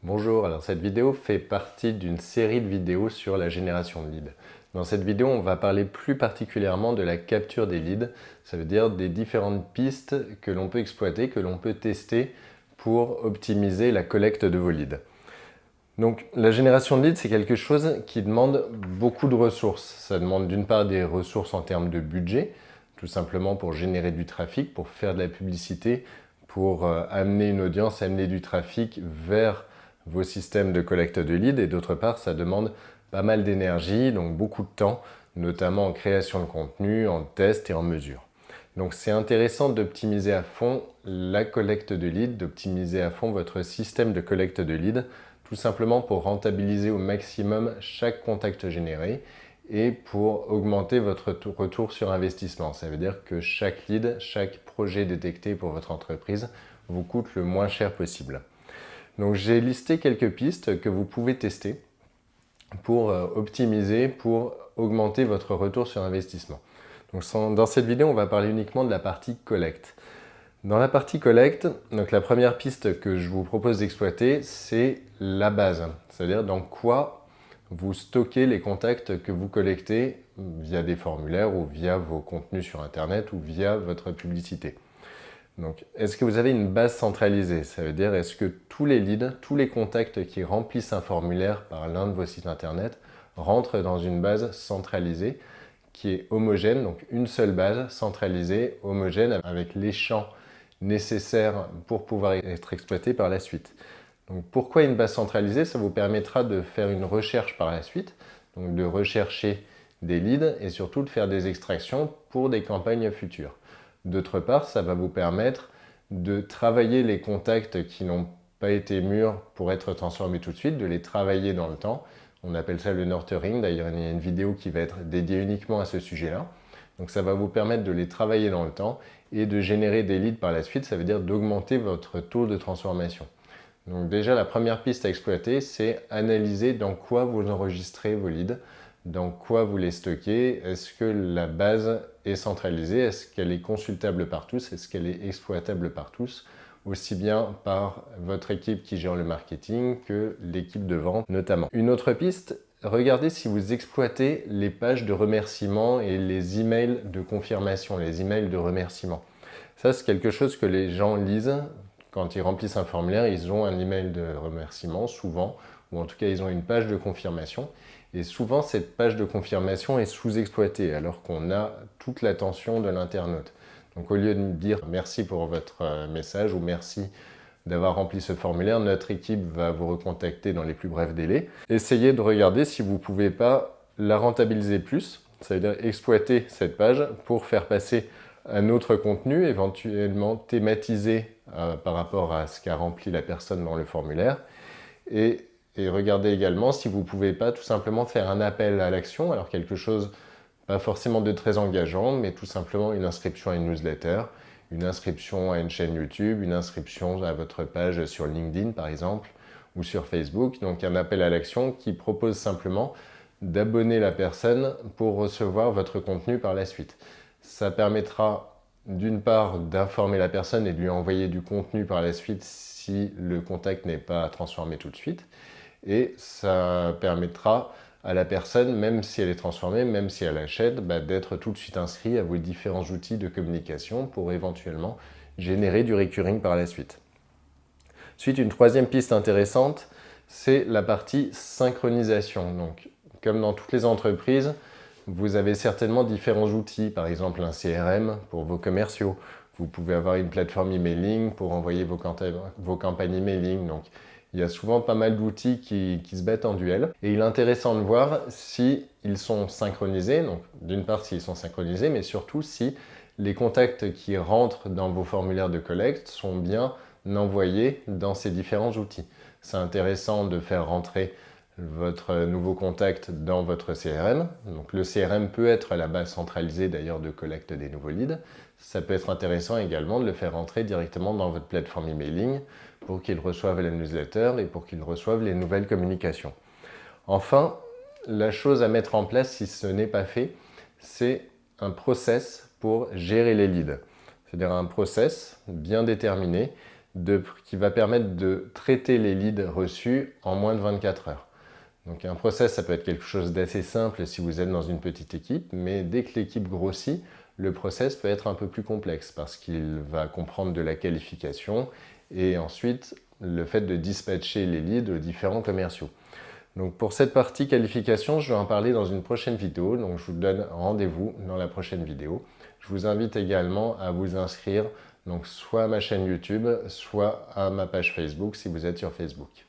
Bonjour, alors cette vidéo fait partie d'une série de vidéos sur la génération de leads. Dans cette vidéo, on va parler plus particulièrement de la capture des leads, ça veut dire des différentes pistes que l'on peut exploiter, que l'on peut tester pour optimiser la collecte de vos leads. Donc la génération de leads, c'est quelque chose qui demande beaucoup de ressources. Ça demande d'une part des ressources en termes de budget, tout simplement pour générer du trafic, pour faire de la publicité, pour amener une audience, amener du trafic vers vos systèmes de collecte de leads, et d'autre part, ça demande pas mal d'énergie, donc beaucoup de temps, notamment en création de contenu, en test et en mesure. Donc c'est intéressant d'optimiser à fond la collecte de leads, d'optimiser à fond votre système de collecte de leads, tout simplement pour rentabiliser au maximum chaque contact généré et pour augmenter votre retour sur investissement. Ça veut dire que chaque lead, chaque projet détecté pour votre entreprise vous coûte le moins cher possible. Donc j'ai listé quelques pistes que vous pouvez tester pour optimiser, pour augmenter votre retour sur investissement. Donc dans cette vidéo, on va parler uniquement de la partie collecte. Dans la partie collecte, donc la première piste que je vous propose d'exploiter, c'est la base. C'est-à-dire dans quoi vous stockez les contacts que vous collectez via des formulaires ou via vos contenus sur Internet ou via votre publicité. Donc, est-ce que vous avez une base centralisée? Ça veut dire, est-ce que tous les leads, tous les contacts qui remplissent un formulaire par l'un de vos sites Internet rentrent dans une base centralisée qui est homogène, donc une seule base centralisée, homogène, avec les champs nécessaires pour pouvoir être exploité par la suite. Donc, pourquoi une base centralisée? Ça vous permettra de faire une recherche par la suite, donc de rechercher des leads et surtout de faire des extractions pour des campagnes futures. D'autre part, ça va vous permettre de travailler les contacts qui n'ont pas été mûrs pour être transformés tout de suite, de les travailler dans le temps. On appelle ça le nurturing. D'ailleurs, il y a une vidéo qui va être dédiée uniquement à ce sujet-là. Donc ça va vous permettre de les travailler dans le temps et de générer des leads par la suite. Ça veut dire d'augmenter votre taux de transformation. Donc déjà, la première piste à exploiter, c'est analyser dans quoi vous enregistrez vos leads, dans quoi vous les stockez, est-ce que la base est centralisée, est-ce qu'elle est consultable par tous, est-ce qu'elle est exploitable par tous, aussi bien par votre équipe qui gère le marketing que l'équipe de vente notamment. Une autre piste, regardez si vous exploitez les pages de remerciement et les emails de confirmation, les emails de remerciement. Ça, c'est quelque chose que les gens lisent. Quand ils remplissent un formulaire, ils ont un email de remerciement, souvent, ou en tout cas, ils ont une page de confirmation. Et souvent, cette page de confirmation est sous-exploitée, alors qu'on a toute l'attention de l'internaute. Donc, au lieu de me dire « merci pour votre message » ou « merci d'avoir rempli ce formulaire », notre équipe va vous recontacter dans les plus brefs délais. Essayez de regarder si vous ne pouvez pas la rentabiliser plus, ça veut dire exploiter cette page pour faire passer un autre contenu, éventuellement thématisé par rapport à ce qu'a rempli la personne dans le formulaire. Et regardez également si vous ne pouvez pas tout simplement faire un appel à l'action, alors quelque chose pas forcément de très engageant, mais tout simplement une inscription à une newsletter, une inscription à une chaîne YouTube, une inscription à votre page sur LinkedIn par exemple, ou sur Facebook. Donc un appel à l'action qui propose simplement d'abonner la personne pour recevoir votre contenu par la suite. Ça permettra d'une part d'informer la personne et de lui envoyer du contenu par la suite si le contact n'est pas transformé tout de suite. Et ça permettra à la personne, même si elle est transformée, même si elle achète, d'être tout de suite inscrit à vos différents outils de communication pour éventuellement générer du recurring par la suite. Ensuite, une troisième piste intéressante, c'est la partie synchronisation. Donc, comme dans toutes les entreprises, vous avez certainement différents outils, par exemple un CRM pour vos commerciaux. Vous pouvez avoir une plateforme emailing pour envoyer vos campagnes emailing. Donc, il y a souvent pas mal d'outils qui se battent en duel. Et il est intéressant de voir si ils sont synchronisés. Donc, d'une part, s'ils sont synchronisés, mais surtout si les contacts qui rentrent dans vos formulaires de collecte sont bien envoyés dans ces différents outils. C'est intéressant de faire rentrer votre nouveau contact dans votre CRM. Donc le CRM peut être la base centralisée d'ailleurs de collecte des nouveaux leads. Ça peut être intéressant également de le faire rentrer directement dans votre plateforme emailing pour qu'ils reçoivent la newsletter et pour qu'ils reçoivent les nouvelles communications. Enfin, la chose à mettre en place si ce n'est pas fait, c'est un process pour gérer les leads. C'est-à-dire un process bien déterminé qui va permettre de traiter les leads reçus en moins de 24 heures. Donc un process, ça peut être quelque chose d'assez simple si vous êtes dans une petite équipe, mais dès que l'équipe grossit, le process peut être un peu plus complexe parce qu'il va comprendre de la qualification et ensuite le fait de dispatcher les leads aux différents commerciaux. Donc pour cette partie qualification, je vais en parler dans une prochaine vidéo, donc je vous donne rendez-vous dans la prochaine vidéo. Je vous invite également à vous inscrire donc soit à ma chaîne YouTube, soit à ma page Facebook si vous êtes sur Facebook.